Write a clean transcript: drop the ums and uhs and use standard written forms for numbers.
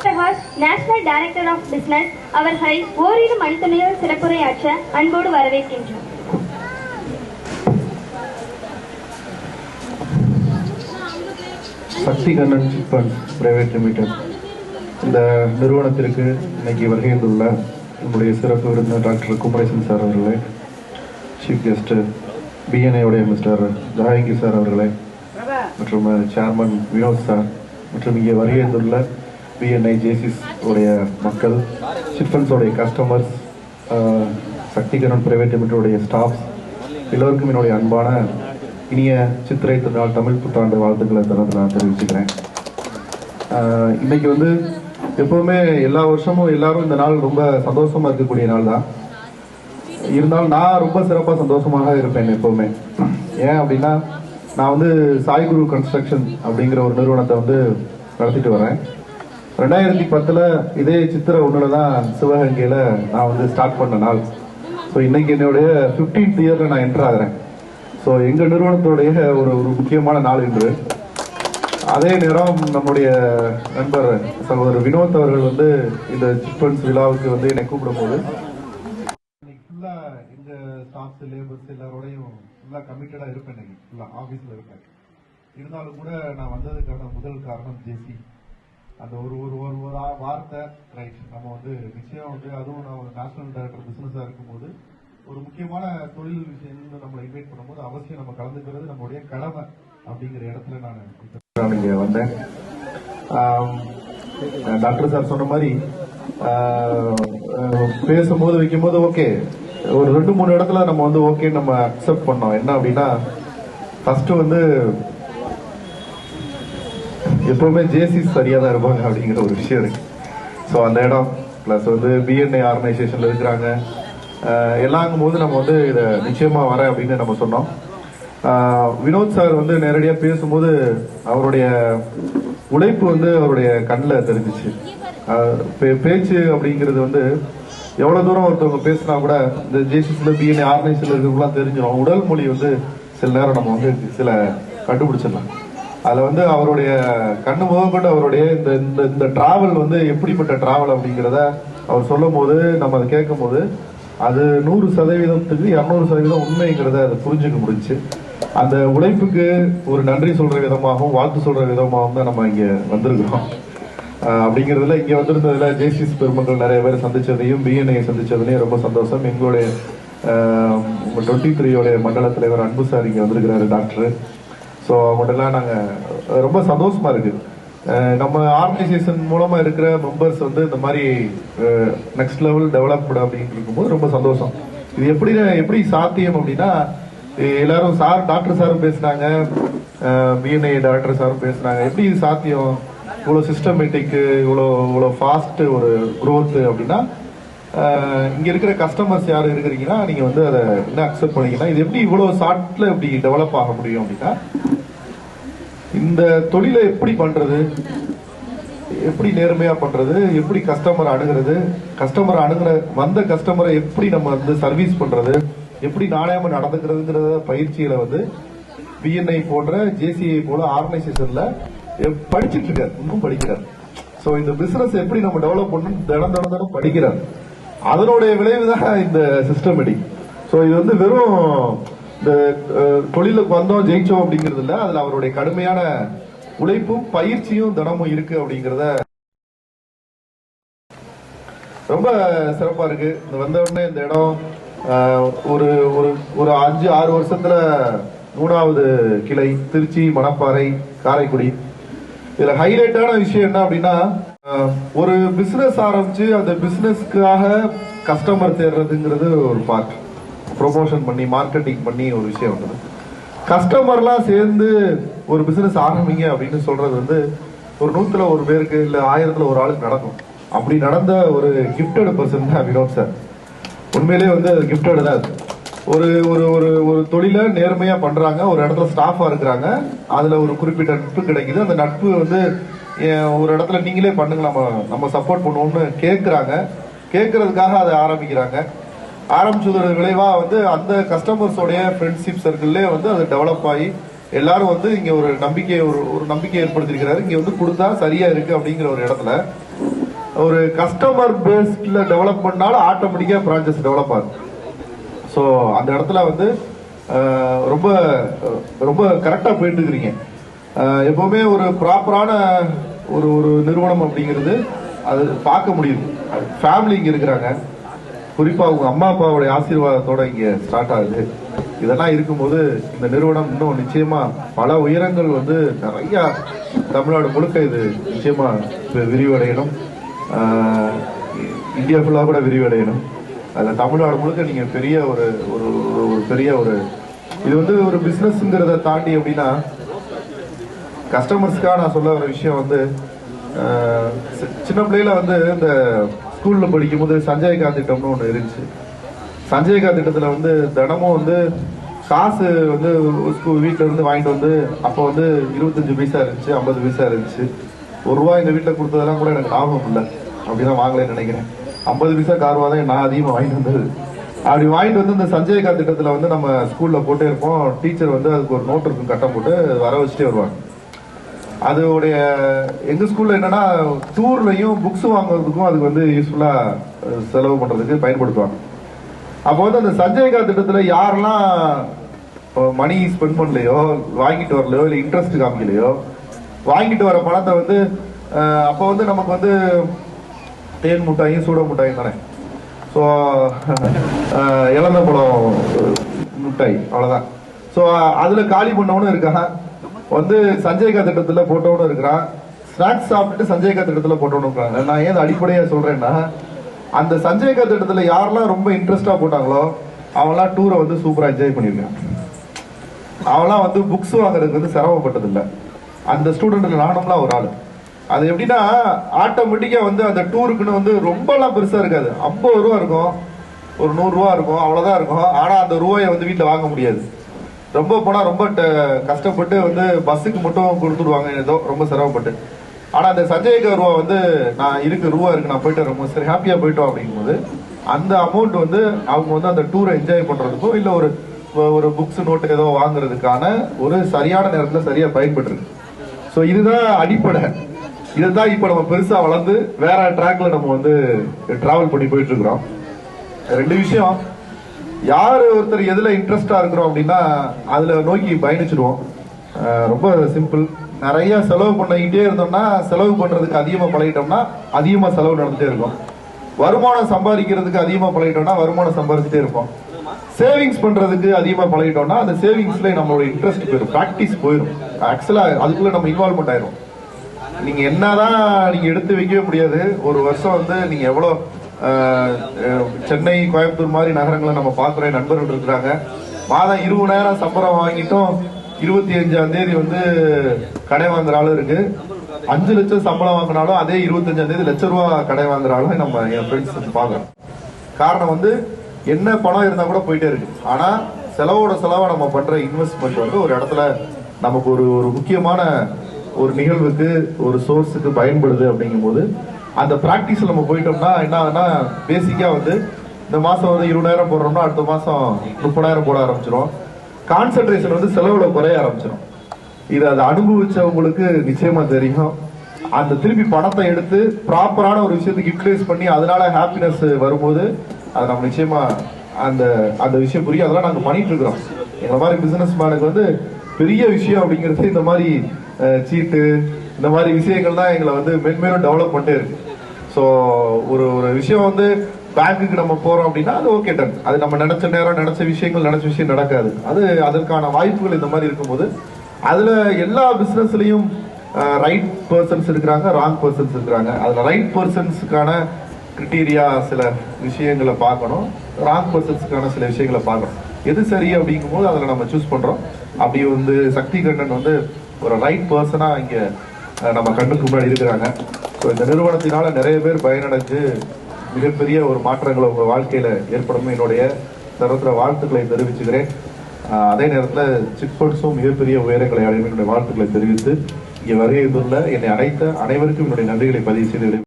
Prakash, national director of business அவர்களை ஓரிரு மணித்துளியில் சிறப்புரையாற்ற அன்போடு வரவேற்கின்றோம். Shakti Kannan chit funds private limited இந்த நிறுவனத்திற்கு இன்னைக்கு வருகின்றுள்ள நம்முடைய சிறப்பு விருந்தினர் டாக்டர் குமரேசன் சார் அவர்களே, chief guest BNI mister Jahangir sir அவர்களே, மற்றும் சேர்மன் வினோத் சார், மற்றும் இங்கே வருகின்றுள்ள பிஎன்ஐ ஜேசிஸ் உடைய மக்கள், சிட் ஃபண்ட்ஸோடைய கஸ்டமர்ஸ், சக்தி கண்ணன் பிரைவேட் லிமிடெடுடைய ஸ்டாஃப்ஸ் எல்லோருக்கும் என்னுடைய அன்பான இனிய சித்திரை திருநாள் தமிழ் புத்தாண்டு வாழ்த்துக்களை தரது நான் தெரிவிச்சுக்கிறேன். இன்னைக்கு வந்து எப்போவுமே எல்லா வருஷமும் எல்லாரும் இந்த நாள் ரொம்ப சந்தோஷமா இருக்கக்கூடிய நாள் தான். இருந்தாலும் நான் ரொம்ப சிறப்பாக சந்தோஷமாக இருப்பேன் எப்போவுமே. ஏன் அப்படின்னா, நான் வந்து சாய்குரு கன்ஸ்ட்ரக்ஷன் அப்படிங்கிற ஒரு நிறுவனத்தை வந்து நடத்திட்டு வரேன். 2010 இதே சித்திரை 1 தான் சிவகங்கையில் நான் வந்து ஸ்டார்ட் பண்ண நாள். ஸோ இன்னைக்கு என்னுடைய 15th இயரில் நான் என்டர் ஆகிறேன். ஸோ எங்கள் நிறுவனத்துடைய ஒரு முக்கியமான நாள் இன்று. அதே நேரம் நம்முடைய நண்பர் சகோதரர் வினோத் அவர்கள் வந்து இந்த சிட் ஃபண்ட்ஸ் விழாவுக்கு வந்து என்னை கூப்பிடும்போது ஃபுல்லாக எங்கள் ஸ்டாஃப்ஸ் லேபர்ஸ் எல்லாரோடையும் ஃபுல்லாக கமிட்டடாக இருப்பேன். இன்னைக்கு ஃபுல்லாக ஆஃபீஸில் இருப்பேன். இருந்தாலும் கூட நான் வந்ததுக்கான முதல் காரணம் ஜேசி. அந்த ஒரு ஒரு ஒரு வார்த்தை ரைட், நம்ம வந்து நிச்சயம் வந்து அதுவும் நான் நேஷனல் டைரக்டர் பிசினஸாக இருக்கும்போது ஒரு முக்கியமான தொழில் விஷயம் நம்மளை இன்வைட் பண்ணும்போது அவசியம் நம்ம கலந்துக்கிறது நம்மளுடைய கடமை அப்படிங்கிற இடத்துல நான் இங்கே வந்தேன். டாக்டர் சார் சொன்ன மாதிரி பேசும்போது வைக்கும்போது ஓகே, ஒரு 2-3 இடத்துல நம்ம வந்து ஓகே நம்ம அக்செப்ட் பண்ணோம். என்ன அப்படின்னா, ஃபர்ஸ்ட் வந்து எப்பவுமே ஜேசி சரியா தான் இருப்பாங்க அப்படிங்கிற ஒரு விஷயம் இருக்கு. ஸோ அந்த இடம் பிளஸ் வந்து பிஎன்ஐ ஆர்கனைசேஷன்ல இருக்கிறாங்க எல்லாங்கும் போது நம்ம வந்து இதை நிச்சயமா வரேன் அப்படின்னு நம்ம சொன்னோம். வினோத் சார் வந்து நேரடியாக பேசும்போது அவருடைய உழைப்பு வந்து அவருடைய கண்ணில் தெரிஞ்சிச்சு. பேச்சு அப்படிங்கிறது வந்து எவ்வளவு தூரம் ஒருத்தவங்க பேசினா கூட இந்த ஜேசிஸ்ல பிஎன்ஐ ஆர்கனைசேஷன்ல இருக்கிறவங்களாம் தெரிஞ்சிடும். உடல் மொழி வந்து சில நேரம் நம்ம வந்து சில கண்டுபிடிச்சிடலாம். அதில் வந்து அவருடைய கண்ணு முதற்கொண்டு அவருடைய இந்த டிராவல் வந்து எப்படிப்பட்ட டிராவல் அப்படிங்கிறத அவர் சொல்லும் போது நம்ம அதை கேட்கும் போது அது 100%க்கு 200% உண்மைங்கிறத அதை புரிஞ்சுக்க முடிஞ்சு. அந்த உழைப்புக்கு ஒரு நன்றி சொல்ற விதமாகவும் வாழ்த்து சொல்ற விதமாகவும் தான் நம்ம இங்கே வந்திருக்கிறோம். அப்படிங்கிறதுல இங்கே வந்திருந்ததுல ஜேசிஸ் பெருமக்கள் நிறைய பேர் சந்திச்சதையும் பிஎன்ஐ சந்திச்சதுலையும் ரொம்ப சந்தோஷம். எங்களுடைய 23 மண்டல தலைவர் அன்பு சார் இங்கே வந்திருக்கிறாரு, டாக்டர். ஸோ அவங்கள்டெல்லாம் நாங்கள் ரொம்ப சந்தோஷமா இருக்கு. நம்ம ஆர்கனைசேஷன் மூலமா இருக்கிற மெம்பர்ஸ் வந்து இந்த மாதிரி நெக்ஸ்ட் லெவல் டெவலப்மெண்ட் அப்படின்னு இருக்கும்போது ரொம்ப சந்தோஷம். இது எப்படி சாத்தியம் அப்படின்னா, எல்லாரும் சார் டாக்டர் சாரும் பேசினாங்க, பிஎன்ஐ டாக்டர் சாரும் பேசினாங்க. எப்படி இது சாத்தியம், இவ்வளோ சிஸ்டமேட்டிக்கு இவ்வளோ ஃபாஸ்ட் ஒரு க்ரோத் அப்படின்னா, இங்க இருக்கிற கஸ்டமர்ஸ் யாரும் இருக்கிறீங்கன்னா நீங்க வந்து அதை என்ன அக்செப்ட் பண்ணீங்கன்னா, இது எப்படி இவ்வளவு ஷார்ட்ல எப்படி டெவலப் ஆக முடியும் அப்படின்னா, இந்த தொழிலை எப்படி பண்றது, எப்படி நேர்மையா பண்றது, எப்படி கஸ்டமர் அணுகிறது, கஸ்டமர் அணுகிற வந்த கஸ்டமரை எப்படி நம்ம வந்து சர்வீஸ் பண்றது, எப்படி நாணயமா நடந்துக்கிறதுங்கிறத பயிற்சியில வந்து பிஎன்ஐ போன்ற ஜேசிஐ போல ஆர்கனைசேஷன்ல படிச்சுட்டு இருக்காரு, இன்னும் படிக்கிறார். ஸோ இந்த பிசினஸ் எப்படி நம்ம டெவலப் பண்ணணும் தினம் படிக்கிறார். அதனுடைய விளைவுதான் இந்த சிஸ்டமேட்டிக். ஸோ இது வந்து வெறும் இந்த தொழிலுக்கு வந்தோம் ஜெயிச்சோம் அப்படிங்கிறது இல்லை, அதுல அவருடைய கடுமையான உழைப்பும் பயிற்சியும் தினமும் இருக்கு அப்படிங்கிறத ரொம்ப சிறப்பா இருக்கு. இந்த வந்த உடனே இந்த இடம் ஒரு ஒரு 5-6 வருஷத்துல 3வது கிளை திருச்சி, மணப்பாறை, காரைக்குடி. இதுல ஹைலைட்டான விஷயம் என்ன அப்படின்னா, ஒரு பிசினஸ் ஆரம்பிச்சு அந்த பிசினஸ்க்காக கஸ்டமர் தேடுறதுங்கிறது ஒரு பார்ட், ப்ரொமோஷன் பண்ணி மார்க்கெட்டிங் பண்ணி ஒரு விஷயம் வந்தது. கஸ்டமர்லாம் சேர்ந்து ஒரு பிசினஸ் ஆரம்பிங்க அப்படின்னு சொல்றது வந்து ஒரு 100ல் 1 பேருக்கு இல்ல 1000ல் 1 ஆளுக்கு நடக்கும். அப்படி நடந்த ஒரு கிஃப்டட் பர்சன் தான் வினோத் சார். உண்மையிலேயே வந்து அது கிஃப்டட் தான். ஒரு ஒரு ஒரு தொழிலை நேர்மையா பண்றாங்க, ஒரு இடத்துல ஸ்டாஃபா இருக்கிறாங்க, அதுல ஒரு குறிப்பிட்ட நட்பு கிடைக்குது. அந்த நட்பு வந்து ஒரு இடத்துல நீங்களே பண்ணுங்க, நம்ம சப்போர்ட் பண்ணுவோம்னு கேட்கறதுக்காக அதை ஆரம்பிக்கிறாங்க. ஆரம்பிச்சதோட விளைவா வந்து அந்த கஸ்டமர்ஸோடைய ஃப்ரெண்ட்ஷிப் சர்க்கிள்லேயே வந்து அது டெவலப் ஆகி எல்லாரும் வந்து இங்க ஒரு நம்பிக்கை ஒரு நம்பிக்கை ஏற்படுத்திருக்கிறாரு. இங்க வந்து கொடுத்தா சரியா இருக்கு அப்படிங்கிற ஒரு இடத்துல ஒரு கஸ்டமர் பேஸ்ட்ல டெவலப் பண்ணாலும் ஆட்டோமேட்டிக்கா பிரான்சஸ் டெவலப் ஆகும். ஸோ அந்த இடத்துல வந்து ரொம்ப ரொம்ப கரெக்டா போயிட்டு இருக்கிறீங்க. எப்பவுமே ஒரு ப்ராப்பரான ஒரு ஒரு நிறுவனம் அப்படிங்கிறது அது பார்க்க முடியுது. ஃபேமிலி இங்க இருக்கிறாங்க, குறிப்பா உங்க அம்மா அப்பாவுடைய ஆசீர்வாதத்தோட இங்க ஸ்டார்ட் ஆகுது. இதெல்லாம் இருக்கும்போது இந்த நிறுவனம் இன்னும் நிச்சயமா பல உயரங்கள் வந்து நிறைய தமிழ்நாடு முழுக்க இது நிச்சயமா விரிவடையணும். இந்தியா ஃபுல்லாக கூட விரிவடையணும். அதில் தமிழ்நாடு முழுக்க நீங்க பெரிய ஒரு ஒரு பெரிய ஒரு இது வந்து ஒரு பிசினஸ்ங்கிறத தாண்டி அப்படின்னா கஸ்டமர்ஸ்க்காக நான் சொல்ல வர விஷயம் வந்து சின்ன பிள்ளையில வந்து இந்த ஸ்கூல்ல படிக்கும் போது சஞ்சய்கா திட்டம்னு ஒன்று இருந்துச்சு. சஞ்சய்கா திட்டத்தில் வந்து தினமும் வந்து காசு வந்து வீட்டில இருந்து வாங்கிட்டு வந்து அப்போ வந்து 25 பைசா இருந்துச்சு, 50 பைசா இருந்துச்சு. ₹1 எங்க வீட்டில் கொடுத்ததெல்லாம் கூட எனக்கு ஞாபகம் இல்லை, அப்படிதான் வாங்கலன்னு நினைக்கிறேன். 50 பைசா கார்வா தான் நான் அதிகமாக வாங்கிட்டு வந்தது. அப்படி வாங்கிட்டு வந்து இந்த சஞ்சய்கா திட்டத்தில் வந்து நம்ம ஸ்கூல்ல போட்டே இருப்போம். டீச்சர் வந்து அதுக்கு ஒரு நோட் இருக்கும், கட்டம் போட்டு வர வச்சுட்டே வருவாங்க. அதோடைய எங்க ஸ்கூல்ல என்னன்னா டூர்லையும் புக்ஸ் வாங்குறதுக்கும் அதுக்கு வந்து யூஸ்ஃபுல்லா செலவு பண்றதுக்கு பயன்படுத்துவாங்க. அப்போ வந்து அந்த சஞ்சய்கா திட்டத்துல யாரெல்லாம் மணி ஸ்பெண்ட் பண்ணலையோ, வாங்கிட்டு வரலையோ, இல்லை இன்ட்ரெஸ்ட் காமிக்கலையோ, வாங்கிட்டு வர பணத்தை வந்து அப்போ வந்து நமக்கு வந்து தேன் முட்டாயும் சூட முட்டாயும் தானே. ஸோ இளந்த பழம் முட்டாய் அவ்வளோதான். ஸோ அதில் காலி பண்ணவனும் இருக்காங்க, வந்து சஞ்சய்கா திட்டத்தில் போட்டவனும் இருக்கிறான், ஸ்நாக்ஸ் சாப்பிட்டுட்டு சஞ்சய்கா திட்டத்தில் போட்டவனும் இருக்காங்க. நான் ஏன் அடிப்படையாக சொல்கிறேன்னா, அந்த சஞ்சய்கா திட்டத்தில் யாரெல்லாம் ரொம்ப இன்ட்ரெஸ்டாக போட்டாங்களோ அவங்களாம் டூரை வந்து சூப்பராக என்ஜாய் பண்ணியிருக்காங்க. அவங்களாம் வந்து புக்ஸ் வாங்குறதுக்கு வந்து சிரமப்பட்டதில்லை. அந்த ஸ்டூடெண்ட்ல நானும்லாம் ஒரு ஆள். அது எப்படின்னா ஆட்டோமேட்டிக்கா வந்து அந்த டூருக்குன்னு வந்து ரொம்பலாம் பெருசா இருக்காது. 50 ரூபா இருக்கும், ஒரு 100 ரூபா இருக்கும், அவ்வளவுதான் இருக்கும். ஆனா அந்த ரூபாயை வந்து வீட்டுல வாங்க முடியாது. ரொம்ப போனா ரொம்ப கஷ்டப்பட்டு வந்து பஸ்ஸுக்கு மட்டும் கொடுத்துடுவாங்க, ஏதோ ரொம்ப சிரமப்பட்டு. ஆனா அந்த சஞ்சய்கா ரூபா வந்து நான் ரூபா இருக்கு, நான் போயிட்டு ரொம்ப சரி ஹாப்பியா போயிட்டோம் அப்படிங்கும்போது அந்த அமௌண்ட் வந்து அவங்க வந்து அந்த டூரை என்ஜாய் பண்றதுக்கோ இல்ல ஒரு ஒரு புக்ஸ் நோட்டு ஏதோ வாங்குறதுக்கான ஒரு சரியான நேரத்துல சரியா பயன்பட்டு இருக்கு. ஸோ இதுதான் அடிப்படை. இதுதான் இப்ப நம்ம பெருசா வளர்ந்து வேற ட்ராக்ல நம்ம வந்து டிராவல் பண்ணி போயிட்டு இருக்கிறோம். 2 விஷயம், யாரு ஒருத்தர் எதுல இன்ட்ரெஸ்டா இருக்கிறோம் அப்படின்னா அதுல நோக்கி பயணிச்சிடுவோம். ரொம்ப சிம்பிள். நிறைய செலவு பண்ணிக்கிட்டே இருந்தோம்னா, செலவு பண்றதுக்கு அதிகமா பழகிட்டோம்னா அதிகமா செலவு நடந்துட்டே இருக்கும். வருமானம் சம்பாதிக்கிறதுக்கு அதிகமா பழகிட்டோம்னா வருமானம் சம்பாதிச்சுட்டே இருப்போம். சேவிங்ஸ் பண்றதுக்கு அதிகமா பழகிட்டோம்னா அந்த சேவிங்ஸ்ல நம்மளோட இன்ட்ரெஸ்ட் போயிடும், பிராக்டிஸ் போயிடும். ஆக்சுவலா அதுக்குள்ள நம்ம இன்வால்வ்மெண்ட் ஆயிரும். நீங்க என்னதான் நீங்க எடுத்து வைக்கவே முடியாது. ஒரு வருஷம் வந்து நீங்க எவ்வளவு சென்னை, கோயம்புத்தூர் மாதிரி நகரங்களை நம்ம பார்க்குற நண்பர்கள் இருக்கிறாங்க. மாதம் 20,000 சம்பளம் வாங்கிட்டும் 25ஆம் தேதி வந்து கடை வாங்குற ஆளும் இருக்கு. 5 லட்சம் சம்பளம் வாங்கினாலும் அதே 25ஆம் தேதி ₹1,00,000 கடை வாங்குற ஆளும் நம்ம என் ஃப்ரெண்ட்ஸ் பார்க்குறோம். காரணம் வந்து என்ன பணம் இருந்தா கூட போயிட்டே இருக்கு. ஆனா செலவோட செலவா நம்ம பண்ற இன்வெஸ்ட்மெண்ட் வந்து ஒரு இடத்துல நமக்கு ஒரு ஒரு முக்கியமான ஒரு நிகழ்வுக்கு ஒரு சோர்ஸுக்கு பயன்படுது. அப்படிங்கும் போது அந்த பிராக்டிஸ்ல நம்ம போயிட்டோம்னா என்ன ஆகுனா, பேசிக்கா வந்து இந்த மாசம் வந்து 20,000 போடுறோம்னா அடுத்த மாசம் 30,000 போட ஆரம்பிச்சிடும். கான்சென்ட்ரேஷன் வந்து செலவுல குறைய ஆரம்பிச்சிடும். இது அதை அனுபவிச்சவங்களுக்கு நிச்சயமா தெரியும். அந்த திருப்பி பணத்தை எடுத்து ப்ராப்பரான ஒரு விஷயத்துக்கு யூட்டிலைஸ் பண்ணி அதனால ஹாப்பினஸ் வரும்போது அது நம்ம நிச்சயமா அந்த அந்த விஷயம் புரியும். அதெல்லாம் நாங்கள் பண்ணிட்டு இருக்கிறோம். எங்களை மாதிரி பிசினஸ் மேனுக்கு வந்து பெரிய விஷயம் அப்படிங்கிறது இந்த மாதிரி சீட்டு, இந்த மாதிரி விஷயங்கள் தான் எங்களை வந்து மென்மேலும் டெவலப் பண்ணிட்டே இருக்கு. ஸோ ஒரு ஒரு விஷயம் வந்து பேங்க்குக்கு நம்ம போறோம் அப்படின்னா அது ஓகே டன். அது நம்ம நினைச்ச நேரம் நினைச்ச விஷயம் நடக்காது. அது அதற்கான வாய்ப்புகள் இந்த மாதிரி இருக்கும்போது அதுல எல்லா பிசினஸ்லயும் ரைட் பர்சன்ஸ் இருக்கிறாங்க, ராங் பர்சன்ஸ் இருக்கிறாங்க. அதுல ரைட் பர்சன்ஸுக்கான கிரிட்டீரியா சில விஷயங்களை பார்க்கணும், ராங் பர்சன்ஸுக்கான சில விஷயங்களை பார்க்கணும். எது சரி அப்படிங்கும் போது அதில் நம்ம சூஸ் பண்றோம். அப்படி வந்து சக்தி கண்ணன் வந்து ஒரு ரைட் பர்சனா இங்க நம்ம கண்ணுக்கு முன்னாடி இருக்கிறாங்க. ஸோ இந்த நிறுவனத்தினால நிறைய பேர் பயனடைஞ்சு மிகப்பெரிய ஒரு மாற்றங்களை உங்க வாழ்க்கையில ஏற்படும் என்னுடைய தரத்துல வாழ்த்துக்களை தெரிவிச்சுக்கிறேன். அதே நேரத்தில் சிட்பண்ட்ஸும் மிகப்பெரிய உயரங்களை அடையும் என்னுடைய வாழ்த்துக்களை தெரிவித்து இங்கே வருகை என்னை அழைத்த அனைவருக்கும் என்னுடைய நன்றிகளை பதிவு செய்து